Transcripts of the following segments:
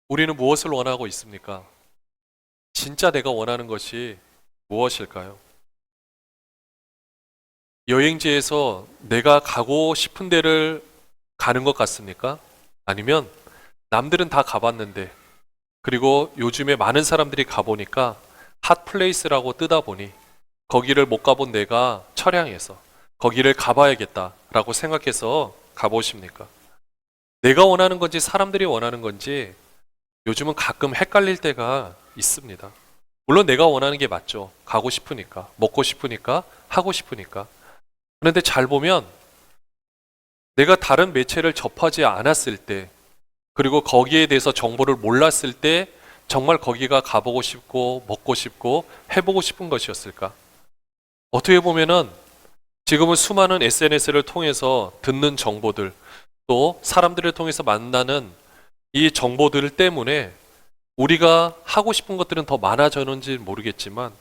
우리는 무엇을 원하고 있습니까? 진짜 내가 원하는 것이 무엇일까요? 여행지에서 내가 가고 싶은 데를 가는 것 같습니까? 아니면 남들은 다 가봤는데, 그리고 요즘에 많은 사람들이 가보니까 핫플레이스라고 뜨다 보니 거기를 못 가본 내가 처량해서 거기를 가봐야겠다라고 생각해서 가보십니까? 내가 원하는 건지 사람들이 원하는 건지 요즘은 가끔 헷갈릴 때가 있습니다. 물론 내가 원하는 게 맞죠. 가고 싶으니까, 먹고 싶으니까, 하고 싶으니까. 그런데 잘 보면 내가 다른 매체를 접하지 않았을 때, 그리고 거기에 대해서 정보를 몰랐을 때 정말 거기가 가보고 싶고, 먹고 싶고, 해보고 싶은 것이었을까? 어떻게 보면은 지금은 수많은 SNS를 통해서 듣는 정보들, 또 사람들을 통해서 만나는 이 정보들 때문에 우리가 하고 싶은 것들은 더 많아졌는지 모르겠지만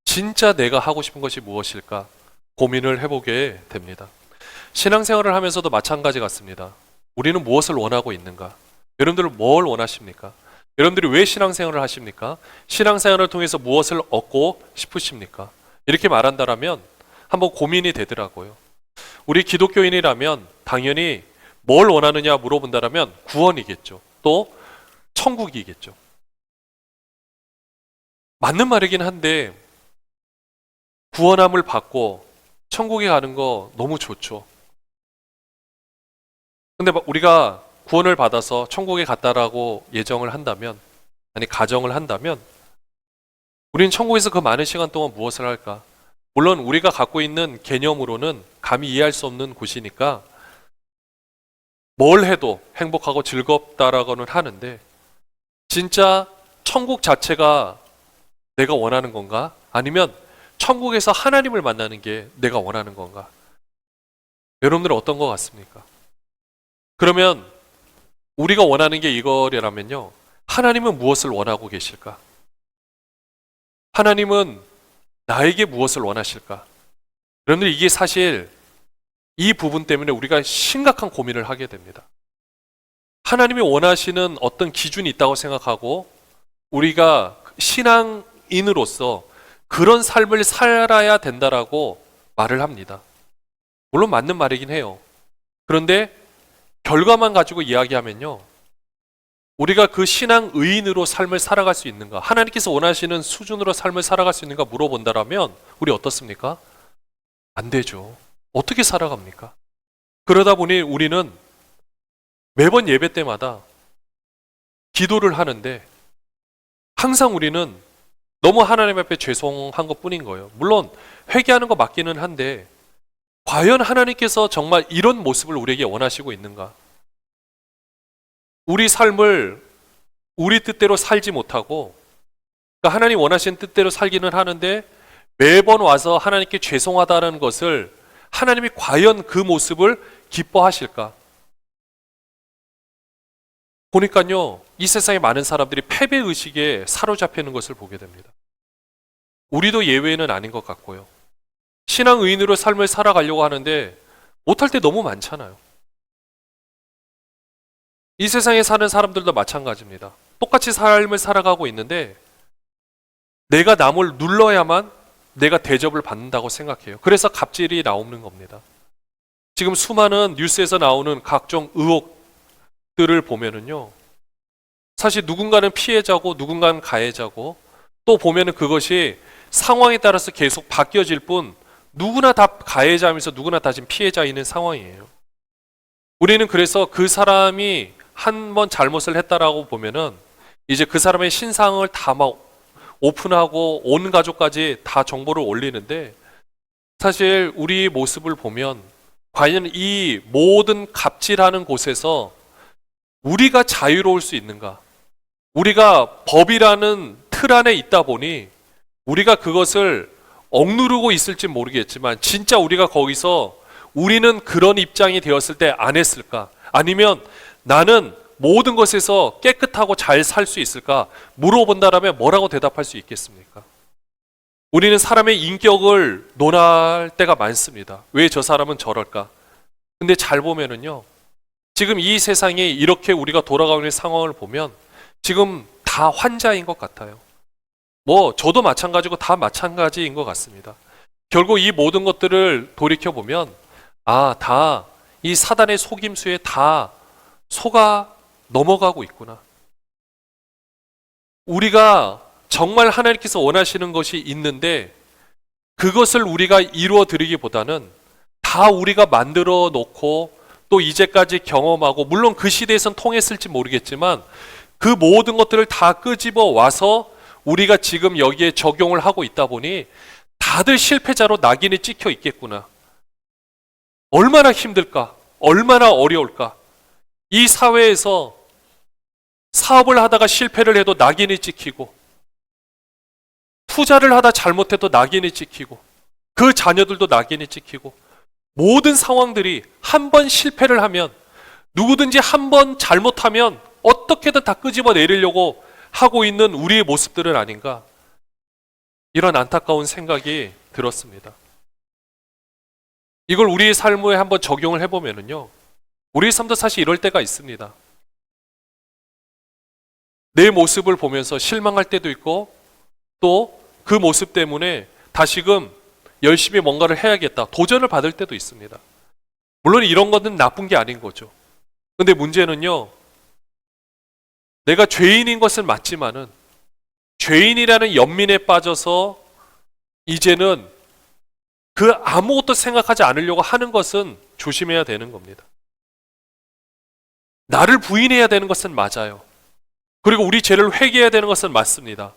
진짜 내가 하고 싶은 것이 무엇일까 고민을 해보게 됩니다. 신앙생활을 하면서도 마찬가지 같습니다. 우리는 무엇을 원하고 있는가? 여러분들은 뭘 원하십니까? 여러분들이 왜 신앙생활을 하십니까? 신앙생활을 통해서 무엇을 얻고 싶으십니까? 이렇게 말한다면 한번 고민이 되더라고요. 우리 기독교인이라면 당연히 뭘 원하느냐 물어본다면 구원이겠죠. 또 천국이겠죠. 맞는 말이긴 한데 구원함을 받고 천국에 가는 거 너무 좋죠. 근데 우리가 구원을 받아서 천국에 갔다라고 예정을 한다면, 아니 가정을 한다면 우리는 천국에서 그 많은 시간 동안 무엇을 할까? 물론 우리가 갖고 있는 개념으로는 감히 이해할 수 없는 곳이니까 뭘 해도 행복하고 즐겁다라고는 하는데 진짜 천국 자체가 내가 원하는 건가? 아니면 천국에서 하나님을 만나는 게 내가 원하는 건가? 여러분들은 어떤 것 같습니까? 그러면 우리가 원하는 게 이거라면요. 하나님은 무엇을 원하고 계실까? 하나님은 나에게 무엇을 원하실까? 여러분들 이게 사실 이 부분 때문에 우리가 심각한 고민을 하게 됩니다. 하나님이 원하시는 어떤 기준이 있다고 생각하고 우리가 신앙인으로서 그런 삶을 살아야 된다라고 말을 합니다. 물론 맞는 말이긴 해요. 그런데 결과만 가지고 이야기하면요. 우리가 그 신앙 의인으로 삶을 살아갈 수 있는가? 하나님께서 원하시는 수준으로 삶을 살아갈 수 있는가 물어본다라면 우리 어떻습니까? 안 되죠. 어떻게 살아갑니까? 그러다 보니 우리는 매번 예배 때마다 기도를 하는데 항상 우리는 너무 하나님 앞에 죄송한 것 뿐인 거예요. 물론 회개하는 거 맞기는 한데 과연 하나님께서 정말 이런 모습을 우리에게 원하시고 있는가? 우리 삶을 우리 뜻대로 살지 못하고 그러니까 하나님 원하시는 뜻대로 살기는 하는데 매번 와서 하나님께 죄송하다는 것을 하나님이 과연 그 모습을 기뻐하실까? 보니까요, 이 세상에 많은 사람들이 패배의식에 사로잡히는 것을 보게 됩니다. 우리도 예외는 아닌 것 같고요. 신앙 의인으로 삶을 살아가려고 하는데 못할 때 너무 많잖아요. 이 세상에 사는 사람들도 마찬가지입니다. 똑같이 삶을 살아가고 있는데 내가 남을 눌러야만 내가 대접을 받는다고 생각해요. 그래서 갑질이 나오는 겁니다. 지금 수많은 뉴스에서 나오는 각종 의혹들을 보면은요. 사실 누군가는 피해자고 누군가는 가해자고 또 보면은 그것이 상황에 따라서 계속 바뀌어질 뿐 누구나 다 가해자면서 누구나 다 지금 피해자인 상황이에요. 우리는 그래서 그 사람이 한 번 잘못을 했다라고 보면은 이제 그 사람의 신상을 다 막 오픈하고 온 가족까지 다 정보를 올리는데 사실 우리 모습을 보면 과연 이 모든 갑질하는 곳에서 우리가 자유로울 수 있는가? 우리가 법이라는 틀 안에 있다 보니 우리가 그것을 억누르고 있을지 모르겠지만 진짜 우리가 거기서 우리는 그런 입장이 되었을 때 안 했을까? 아니면 나는 모든 것에서 깨끗하고 잘 살 수 있을까? 물어본다라면 뭐라고 대답할 수 있겠습니까? 우리는 사람의 인격을 논할 때가 많습니다. 왜 저 사람은 저럴까? 근데 잘 보면은요. 지금 이 세상에 이렇게 우리가 돌아가고 있는 상황을 보면 지금 다 환자인 것 같아요. 뭐 저도 마찬가지고 다 마찬가지인 것 같습니다. 결국 이 모든 것들을 돌이켜 보면 다 이 사단의 속임수에 다 속아 넘어가고 있구나. 우리가 정말 하나님께서 원하시는 것이 있는데 그것을 우리가 이루어 드리기보다는 다 우리가 만들어 놓고 또 이제까지 경험하고, 물론 그 시대에선 통했을지 모르겠지만 그 모든 것들을 다 끄집어 와서 우리가 지금 여기에 적용을 하고 있다 보니 다들 실패자로 낙인이 찍혀 있겠구나. 얼마나 힘들까? 얼마나 어려울까? 이 사회에서 사업을 하다가 실패를 해도 낙인이 찍히고, 투자를 하다 잘못해도 낙인이 찍히고, 그 자녀들도 낙인이 찍히고, 모든 상황들이 한 번 실패를 하면, 누구든지 한 번 잘못하면 어떻게든 다 끄집어 내리려고 하고 있는 우리의 모습들은 아닌가, 이런 안타까운 생각이 들었습니다. 이걸 우리의 삶에 한번 적용을 해보면요, 우리의 삶도 사실 이럴 때가 있습니다. 내 모습을 보면서 실망할 때도 있고, 또 그 모습 때문에 다시금 열심히 뭔가를 해야겠다, 도전을 받을 때도 있습니다. 물론 이런 것은 나쁜 게 아닌 거죠. 근데 문제는요, 내가 죄인인 것은 맞지만은 죄인이라는 연민에 빠져서 이제는 그 아무것도 생각하지 않으려고 하는 것은 조심해야 되는 겁니다. 나를 부인해야 되는 것은 맞아요. 그리고 우리 죄를 회개해야 되는 것은 맞습니다.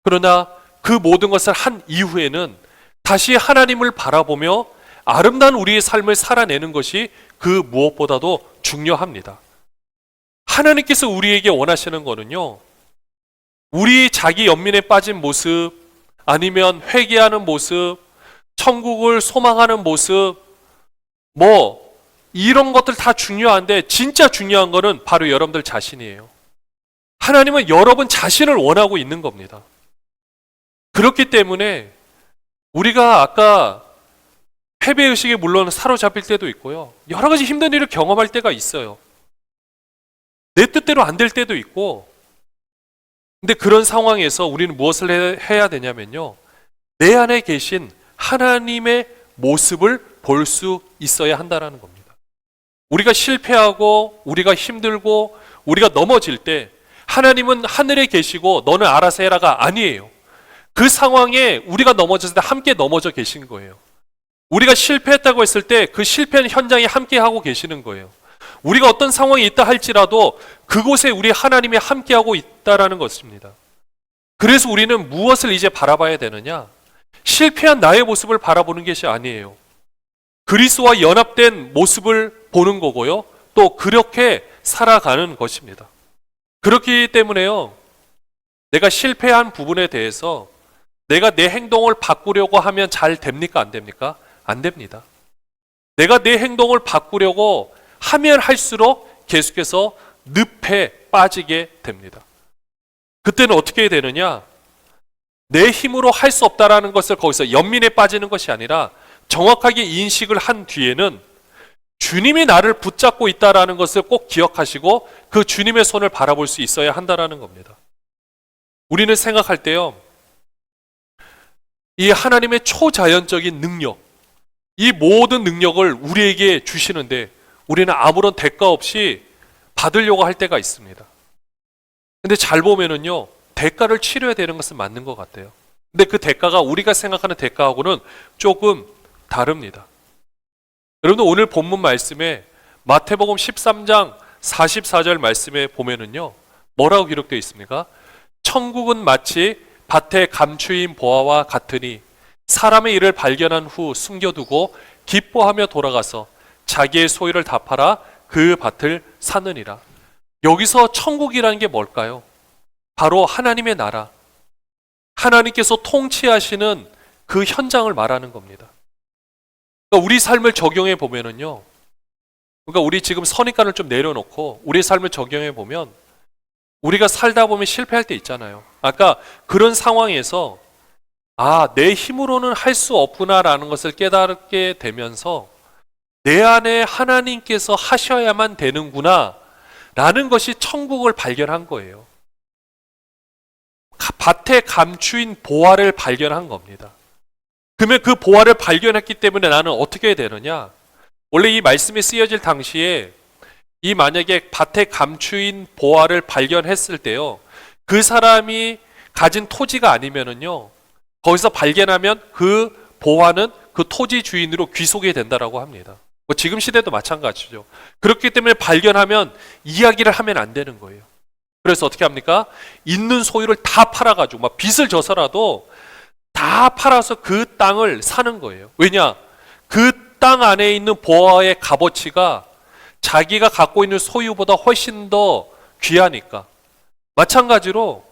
그러나 그 모든 것을 한 이후에는 다시 하나님을 바라보며 아름다운 우리의 삶을 살아내는 것이 그 무엇보다도 중요합니다. 하나님께서 우리에게 원하시는 거는요, 우리 자기 연민에 빠진 모습, 아니면 회개하는 모습, 천국을 소망하는 모습, 뭐 이런 것들 다 중요한데 진짜 중요한 거는 바로 여러분들 자신이에요. 하나님은 여러분 자신을 원하고 있는 겁니다. 그렇기 때문에 우리가 아까 패배의식에 물론 사로잡힐 때도 있고요, 여러 가지 힘든 일을 경험할 때가 있어요. 내 뜻대로 안 될 때도 있고, 근데 그런 상황에서 우리는 무엇을 해야 되냐면요, 내 안에 계신 하나님의 모습을 볼 수 있어야 한다는 겁니다. 우리가 실패하고 우리가 힘들고 우리가 넘어질 때 하나님은 하늘에 계시고 너는 알아서 해라가 아니에요. 그 상황에 우리가 넘어졌을 때 함께 넘어져 계신 거예요. 우리가 실패했다고 했을 때 그 실패한 현장에 함께 하고 계시는 거예요. 우리가 어떤 상황이 있다 할지라도 그곳에 우리 하나님이 함께하고 있다라는 것입니다. 그래서 우리는 무엇을 이제 바라봐야 되느냐? 실패한 나의 모습을 바라보는 것이 아니에요. 그리스도와 연합된 모습을 보는 거고요, 또 그렇게 살아가는 것입니다. 그렇기 때문에요, 내가 실패한 부분에 대해서 내가 내 행동을 바꾸려고 하면 잘 됩니까? 안 됩니까? 안 됩니다. 내가 내 행동을 바꾸려고 하면 할수록 계속해서 늪에 빠지게 됩니다. 그때는 어떻게 되느냐? 내 힘으로 할 수 없다라는 것을 거기서 연민에 빠지는 것이 아니라 정확하게 인식을 한 뒤에는 주님이 나를 붙잡고 있다라는 것을 꼭 기억하시고 그 주님의 손을 바라볼 수 있어야 한다라는 겁니다. 우리는 생각할 때요, 이 하나님의 초자연적인 능력, 이 모든 능력을 우리에게 주시는데 우리는 아무런 대가 없이 받으려고 할 때가 있습니다. 근데 잘 보면은요, 대가를 치러야 되는 것은 맞는 것 같아요. 근데 그 대가가 우리가 생각하는 대가하고는 조금 다릅니다. 여러분들 오늘 본문 말씀에 마태복음 13장 44절 말씀에 보면은요, 뭐라고 기록되어 있습니까? 천국은 마치 밭에 감추인 보화와 같으니 사람의 일을 발견한 후 숨겨두고 기뻐하며 돌아가서 자기의 소유를 다 팔아 그 밭을 사느니라. 여기서 천국이라는 게 뭘까요? 바로 하나님의 나라, 하나님께서 통치하시는 그 현장을 말하는 겁니다. 그러니까 우리 삶을 적용해 보면은요, 그러니까 우리 지금 선입관을 좀 내려놓고 우리 삶을 적용해 보면 우리가 살다 보면 실패할 때 있잖아요. 아까 그런 상황에서 내 힘으로는 할 수 없구나라는 것을 깨닫게 되면서 내 안에 하나님께서 하셔야만 되는구나 라는 것이 천국을 발견한 거예요. 밭에 감추인 보화를 발견한 겁니다. 그러면 그 보화를 발견했기 때문에 나는 어떻게 해야 되느냐? 원래 이 말씀이 쓰여질 당시에 이 만약에 밭에 감추인 보화를 발견했을 때요, 그 사람이 가진 토지가 아니면은요, 거기서 발견하면 그 보화는 그 토지 주인으로 귀속이 된다라고 합니다. 뭐 지금 시대도 마찬가지죠. 그렇기 때문에 발견하면 이야기를 하면 안 되는 거예요. 그래서 어떻게 합니까? 있는 소유를 다 팔아가지고 막 빚을 져서라도 다 팔아서 그 땅을 사는 거예요. 왜냐? 그 땅 안에 있는 보화의 값어치가 자기가 갖고 있는 소유보다 훨씬 더 귀하니까. 마찬가지로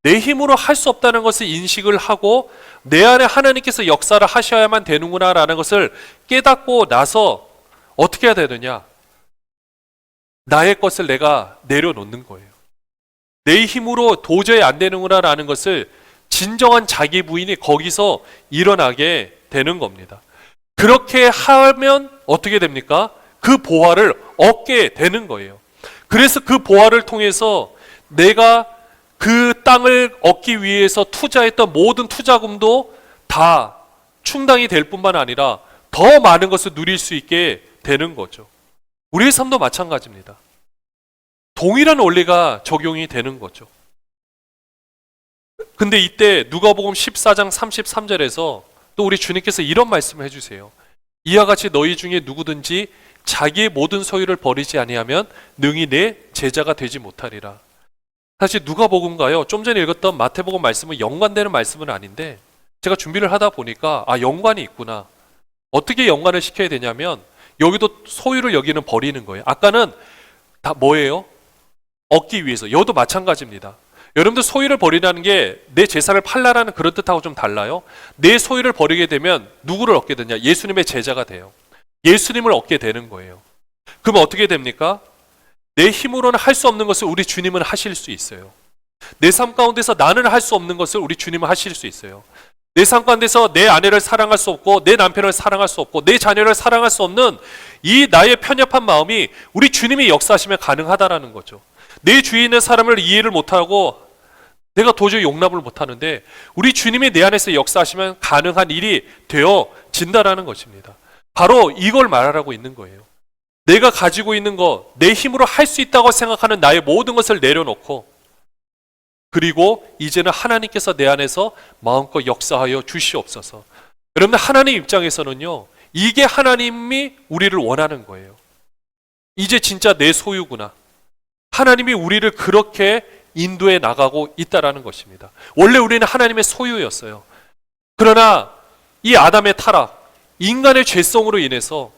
내 힘으로 할 수 없다는 것을 인식을 하고 내 안에 하나님께서 역사를 하셔야만 되는구나라는 것을 깨닫고 나서 어떻게 해야 되느냐? 나의 것을 내가 내려놓는 거예요. 내 힘으로 도저히 안 되는구나라는 것을 진정한 자기 부인이 거기서 일어나게 되는 겁니다. 그렇게 하면 어떻게 됩니까? 그 보화를 얻게 되는 거예요. 그래서 그 보화를 통해서 내가 그 땅을 얻기 위해서 투자했던 모든 투자금도 다 충당이 될 뿐만 아니라 더 많은 것을 누릴 수 있게 되는 거죠. 우리의 삶도 마찬가지입니다. 동일한 원리가 적용이 되는 거죠. 근데 이때 누가복음 14장 33절에서 또 우리 주님께서 이런 말씀을 해주세요. 이와 같이 너희 중에 누구든지 자기의 모든 소유를 버리지 아니하면 능히 내 제자가 되지 못하리라. 사실 누가복음과요, 좀 전에 읽었던 마태복음 말씀은 연관되는 말씀은 아닌데 제가 준비를 하다 보니까 연관이 있구나. 어떻게 연관을 시켜야 되냐면 여기도 소유를 여기는 버리는 거예요. 아까는 다 뭐예요? 얻기 위해서. 여도 마찬가지입니다. 여러분들 소유를 버리라는 게 내 재산을 팔라라는 그런 뜻하고 좀 달라요. 내 소유를 버리게 되면 누구를 얻게 되냐? 예수님의 제자가 돼요. 예수님을 얻게 되는 거예요. 그럼 어떻게 됩니까? 내 힘으로는 할 수 없는 것을 우리 주님은 하실 수 있어요. 내 삶 가운데서 나는 할 수 없는 것을 우리 주님은 하실 수 있어요. 내 삶 가운데서 내 아내를 사랑할 수 없고 내 남편을 사랑할 수 없고 내 자녀를 사랑할 수 없는 이 나의 편협한 마음이 우리 주님이 역사하시면 가능하다라는 거죠. 내 주위에 있는 사람을 이해를 못하고 내가 도저히 용납을 못하는데 우리 주님이 내 안에서 역사하시면 가능한 일이 되어진다라는 것입니다. 바로 이걸 말하라고 있는 거예요. 내가 가지고 있는 것, 내 힘으로 할 수 있다고 생각하는 나의 모든 것을 내려놓고 그리고 이제는 하나님께서 내 안에서 마음껏 역사하여 주시옵소서. 여러분들 하나님 입장에서는요, 이게 하나님이 우리를 원하는 거예요. 이제 진짜 내 소유구나. 하나님이 우리를 그렇게 인도해 나가고 있다라는 것입니다. 원래 우리는 하나님의 소유였어요. 그러나 이 아담의 타락, 인간의 죄성으로 인해서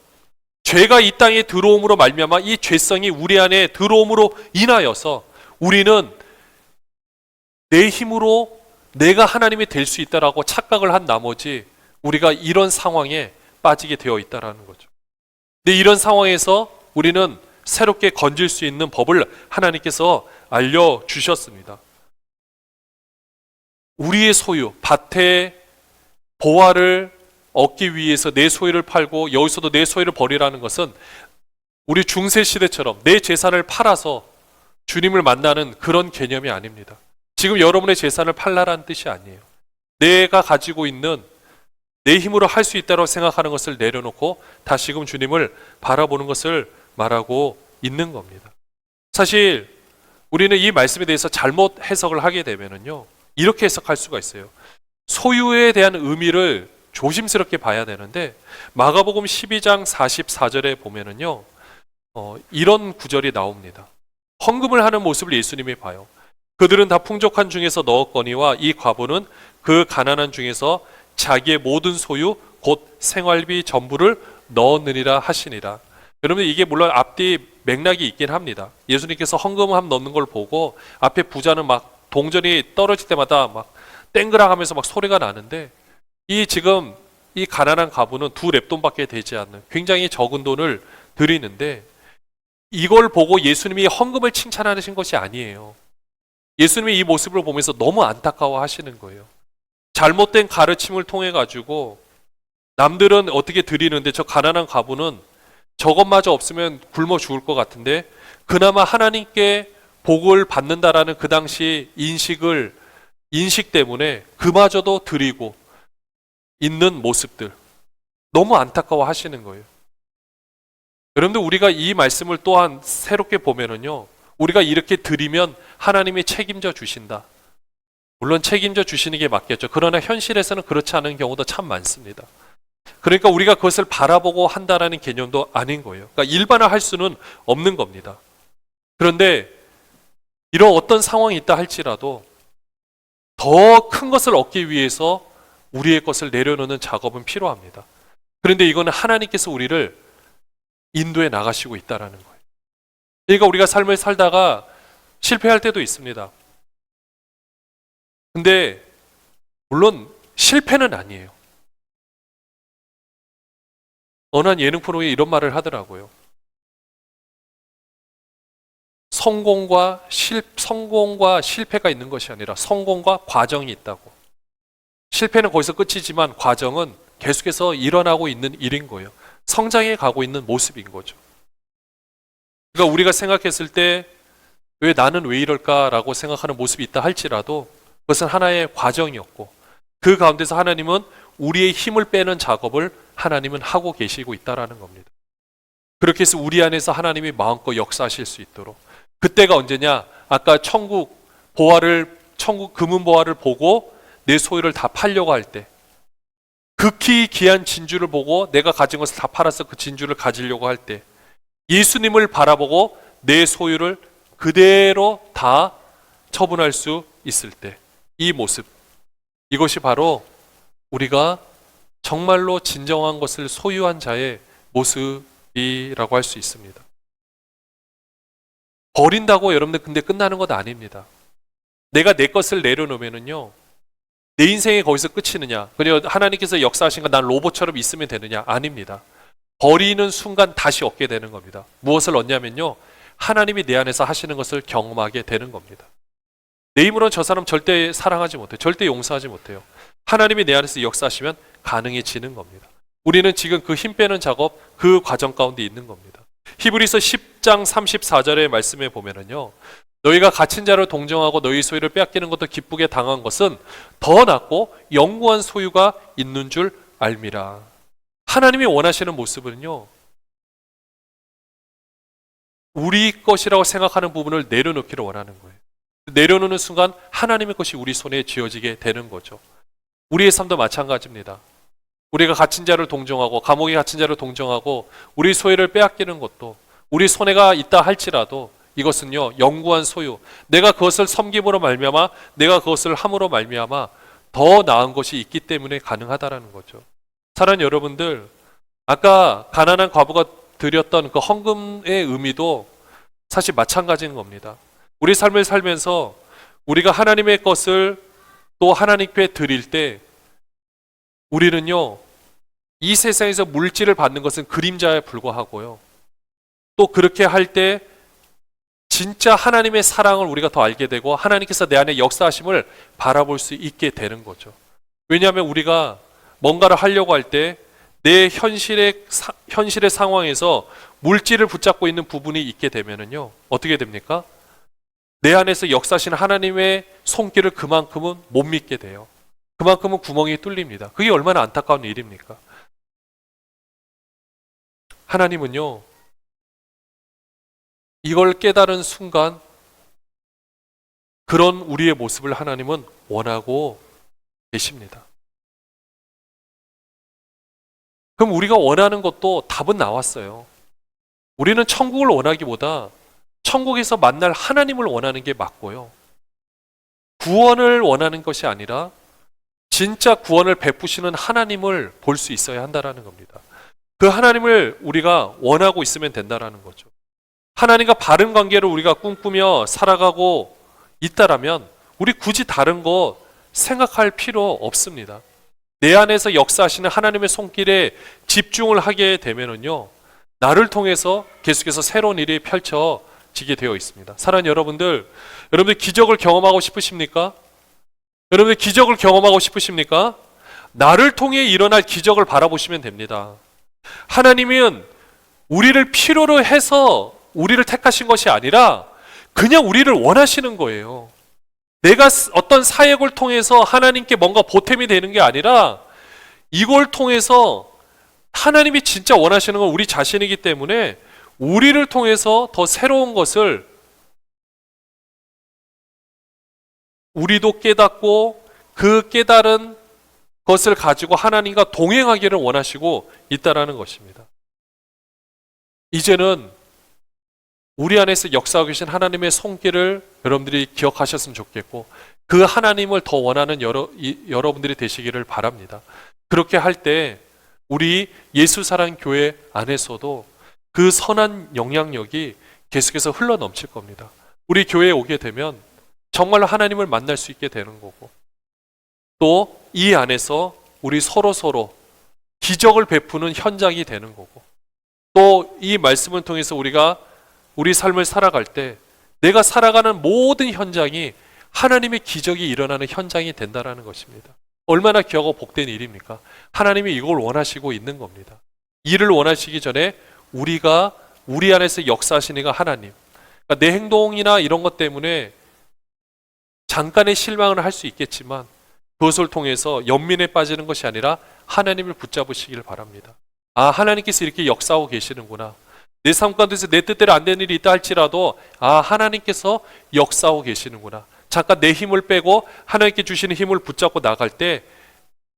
죄가 이 땅에 들어옴으로 말미암아 이 죄성이 우리 안에 들어옴으로 인하여서 우리는 내 힘으로 내가 하나님이 될 수 있다라고 착각을 한 나머지 우리가 이런 상황에 빠지게 되어 있다라는 거죠. 근데 이런 상황에서 우리는 새롭게 건질 수 있는 법을 하나님께서 알려주셨습니다. 우리의 소유, 밭의 보화를 얻기 위해서 내 소유를 팔고 여기서도 내 소유를 버리라는 것은 우리 중세시대처럼 내 재산을 팔아서 주님을 만나는 그런 개념이 아닙니다. 지금 여러분의 재산을 팔라라는 뜻이 아니에요. 내가 가지고 있는 내 힘으로 할 수 있다고 생각하는 것을 내려놓고 다시금 주님을 바라보는 것을 말하고 있는 겁니다. 사실 우리는 이 말씀에 대해서 잘못 해석을 하게 되면은요, 이렇게 해석할 수가 있어요. 소유에 대한 의미를 조심스럽게 봐야 되는데 마가복음 12장 44절에 보면은요, 이런 구절이 나옵니다. 헌금을 하는 모습을 예수님이 봐요. 그들은 다 풍족한 중에서 넣었거니와 이 과부는 그 가난한 중에서 자기의 모든 소유 곧 생활비 전부를 넣었느니라 하시니라. 여러분, 이게 물론 앞뒤 맥락이 있긴 합니다. 예수님께서 헌금을 한번 넣는 걸 보고 앞에 부자는 막 동전이 떨어질 때마다 막 땡그랑 하면서 막 소리가 나는데 지금 이 가난한 과부는 2렙돈밖에 되지 않는 굉장히 적은 돈을 드리는데 이걸 보고 예수님이 헌금을 칭찬하신 것이 아니에요. 예수님이 이 모습을 보면서 너무 안타까워 하시는 거예요. 잘못된 가르침을 통해 가지고 남들은 어떻게 드리는데 저 가난한 과부는 저것마저 없으면 굶어 죽을 것 같은데 그나마 하나님께 복을 받는다라는 그 당시 인식 때문에 그마저도 드리고 있는 모습들 너무 안타까워 하시는 거예요. 여러분들 우리가 이 말씀을 또한 새롭게 보면은요, 우리가 이렇게 드리면 하나님이 책임져 주신다. 물론 책임져 주시는 게 맞겠죠. 그러나 현실에서는 그렇지 않은 경우도 참 많습니다. 그러니까 우리가 그것을 바라보고 한다라는 개념도 아닌 거예요. 그러니까 일반화할 수는 없는 겁니다. 그런데 이런 어떤 상황이 있다 할지라도 더 큰 것을 얻기 위해서 우리의 것을 내려놓는 작업은 필요합니다. 그런데 이거는 하나님께서 우리를 인도해 나가시고 있다라는 거예요. 그러니까 우리가 삶을 살다가 실패할 때도 있습니다. 근데 물론 실패는 아니에요. 어느 한 예능 프로에 이런 말을 하더라고요. 성공과 실패가 있는 것이 아니라 성공과 과정이 있다고. 실패는 거기서 끝이지만 과정은 계속해서 일어나고 있는 일인 거예요. 성장해 가고 있는 모습인 거죠. 그러니까 우리가 생각했을 때 왜 나는 왜 이럴까라고 생각하는 모습이 있다 할지라도 그것은 하나의 과정이었고 그 가운데서 하나님은 우리의 힘을 빼는 작업을 하나님은 하고 계시고 있다라는 겁니다. 그렇게 해서 우리 안에서 하나님이 마음껏 역사하실 수 있도록 그때가 언제냐? 아까 천국 금은 보화를 보고 내 소유를 다 팔려고 할 때 극히 귀한 진주를 보고 내가 가진 것을 다 팔아서 그 진주를 가지려고 할 때 예수님을 바라보고 내 소유를 그대로 다 처분할 수 있을 때 이 모습, 이것이 바로 우리가 정말로 진정한 것을 소유한 자의 모습이라고 할 수 있습니다. 버린다고 여러분들 근데 끝나는 것 아닙니다. 내가 내 것을 내려놓으면은요, 내 인생이 거기서 끝이느냐? 그냥 하나님께서 역사하신 건 난 로봇처럼 있으면 되느냐? 아닙니다. 버리는 순간 다시 얻게 되는 겁니다. 무엇을 얻냐면요, 하나님이 내 안에서 하시는 것을 경험하게 되는 겁니다. 내 힘으로는 저 사람 절대 사랑하지 못해요. 절대 용서하지 못해요. 하나님이 내 안에서 역사하시면 가능해지는 겁니다. 우리는 지금 그 힘 빼는 작업, 그 과정 가운데 있는 겁니다. 히브리서 10장 34절의 말씀에 보면은요, 너희가 갇힌 자를 동정하고 너희 소유를 빼앗기는 것도 기쁘게 당한 것은 더 낫고 영구한 소유가 있는 줄 알미라. 하나님이 원하시는 모습은요, 우리 것이라고 생각하는 부분을 내려놓기를 원하는 거예요. 내려놓는 순간 하나님의 것이 우리 손에 쥐어지게 되는 거죠. 우리의 삶도 마찬가지입니다. 우리가 갇힌 자를 동정하고 감옥에 갇힌 자를 동정하고 우리 소유를 빼앗기는 것도 우리 손해가 있다 할지라도 이것은요, 영구한 소유, 내가 그것을 섬김으로 말미암아 내가 그것을 함으로 말미암아 더 나은 것이 있기 때문에 가능하다라는 거죠. 사랑하는 여러분들, 아까 가난한 과부가 드렸던 그 헌금의 의미도 사실 마찬가지인 겁니다. 우리 삶을 살면서 우리가 하나님의 것을 또 하나님께 드릴 때 우리는요, 이 세상에서 물질을 받는 것은 그림자에 불과하고요, 또 그렇게 할 때 진짜 하나님의 사랑을 우리가 더 알게 되고 하나님께서 내 안에 역사하심을 바라볼 수 있게 되는 거죠. 왜냐하면 우리가 뭔가를 하려고 할 때 내 현실의 상황에서 물질을 붙잡고 있는 부분이 있게 되면은요, 어떻게 됩니까? 내 안에서 역사하시는 하나님의 손길을 그만큼은 못 믿게 돼요. 그만큼은 구멍이 뚫립니다. 그게 얼마나 안타까운 일입니까? 하나님은요, 이걸 깨달은 순간 그런 우리의 모습을 하나님은 원하고 계십니다. 그럼 우리가 원하는 것도 답은 나왔어요. 우리는 천국을 원하기보다 천국에서 만날 하나님을 원하는 게 맞고요, 구원을 원하는 것이 아니라 진짜 구원을 베푸시는 하나님을 볼 수 있어야 한다는 겁니다. 그 하나님을 우리가 원하고 있으면 된다는 거죠. 하나님과 바른 관계를 우리가 꿈꾸며 살아가고 있다라면 우리 굳이 다른 거 생각할 필요 없습니다. 내 안에서 역사하시는 하나님의 손길에 집중을 하게 되면은요, 나를 통해서 계속해서 새로운 일이 펼쳐지게 되어 있습니다. 사랑하는 여러분들 기적을 경험하고 싶으십니까? 여러분들 기적을 경험하고 싶으십니까? 나를 통해 일어날 기적을 바라보시면 됩니다. 하나님은 우리를 필요로 해서 우리를 택하신 것이 아니라 그냥 우리를 원하시는 거예요. 내가 어떤 사역을 통해서 하나님께 뭔가 보탬이 되는 게 아니라 이걸 통해서 하나님이 진짜 원하시는 건 우리 자신이기 때문에 우리를 통해서 더 새로운 것을 우리도 깨닫고 그 깨달은 것을 가지고 하나님과 동행하기를 원하시고 있다라는 것입니다. 이제는 우리 안에서 역사하고 계신 하나님의 손길을 여러분들이 기억하셨으면 좋겠고 그 하나님을 더 원하는 여러분들이 되시기를 바랍니다. 그렇게 할 때 우리 예수사랑교회 안에서도 그 선한 영향력이 계속해서 흘러넘칠 겁니다. 우리 교회에 오게 되면 정말로 하나님을 만날 수 있게 되는 거고 또 이 안에서 우리 서로 기적을 베푸는 현장이 되는 거고 또 이 말씀을 통해서 우리가 우리 삶을 살아갈 때 내가 살아가는 모든 현장이 하나님의 기적이 일어나는 현장이 된다라는 것입니다. 얼마나 귀하고 복된 일입니까? 하나님이 이걸 원하시고 있는 겁니다. 이를 원하시기 전에 우리가 우리 안에서 역사하시는 이가 하나님. 그러니까 내 행동이나 이런 것 때문에 잠깐의 실망을 할 수 있겠지만 그것을 통해서 연민에 빠지는 것이 아니라 하나님을 붙잡으시길 바랍니다. 아, 하나님께서 이렇게 역사하고 계시는구나. 내 삶 가운데서 내 뜻대로 안 되는 일이 있다 할지라도 아, 하나님께서 역사하고 계시는구나. 잠깐 내 힘을 빼고 하나님께 주시는 힘을 붙잡고 나갈 때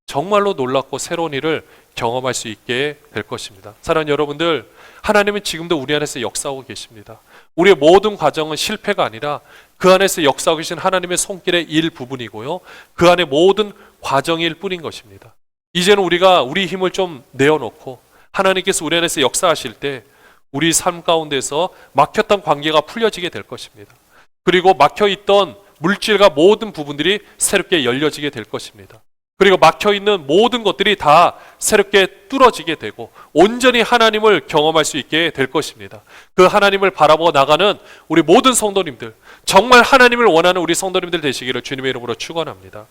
정말로 놀랍고 새로운 일을 경험할 수 있게 될 것입니다. 사랑하는 여러분들, 하나님은 지금도 우리 안에서 역사하고 계십니다. 우리의 모든 과정은 실패가 아니라 그 안에서 역사하고 계신 하나님의 손길의 일부분이고요. 그 안에 모든 과정일 뿐인 것입니다. 이제는 우리가 우리 힘을 좀 내어놓고 하나님께서 우리 안에서 역사하실 때 우리 삶 가운데서 막혔던 관계가 풀려지게 될 것입니다. 그리고 막혀있던 물질과 모든 부분들이 새롭게 열려지게 될 것입니다. 그리고 막혀있는 모든 것들이 다 새롭게 뚫어지게 되고 온전히 하나님을 경험할 수 있게 될 것입니다. 그 하나님을 바라보고 나가는 우리 모든 성도님들, 정말 하나님을 원하는 우리 성도님들 되시기를 주님의 이름으로 축원합니다.